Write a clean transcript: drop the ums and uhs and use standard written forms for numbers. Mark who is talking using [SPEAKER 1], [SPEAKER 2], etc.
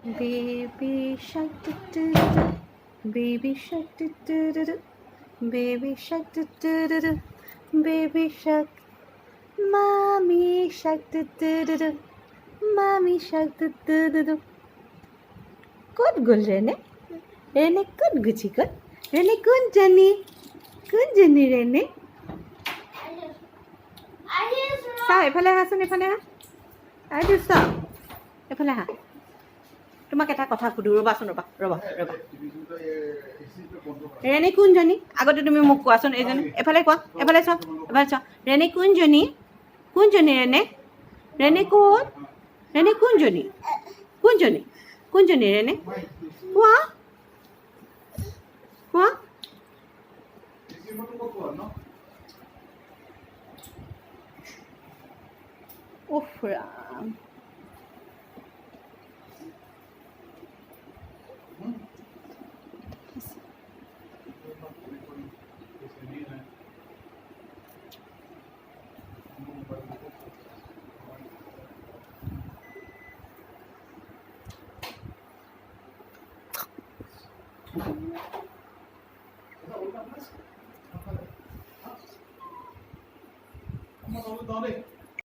[SPEAKER 1] Baby shark do do do, baby shark do do do do, baby shark do do do do, baby shark, mommy shark do do do do, mommy shark do do do do. Good girl, Rene. Rene, good gucci good. Rene, good Jenny. Good Jenny, Rene. Sa, এফালে আহাচোন এফালে আহা আই দিছ এফালে আহা তোমাক এটা কথা সুধো ৰ'বাচোন ৰ'বা ৰ'বা ৰ'বা ৰেণী কোনজনী আগতে তুমি মোক কোৱাচোন এইজনী এফালে কোৱা এফালে চোৱা ৰেণী কোনজনী কোনজনী ৰেণী ৰেণী কোন ৰেণী কোনজনী কোনজনী কোনজনী ৰেণী কোৱা কোৱা উফ Ram
[SPEAKER 2] Vamos a ver dónde.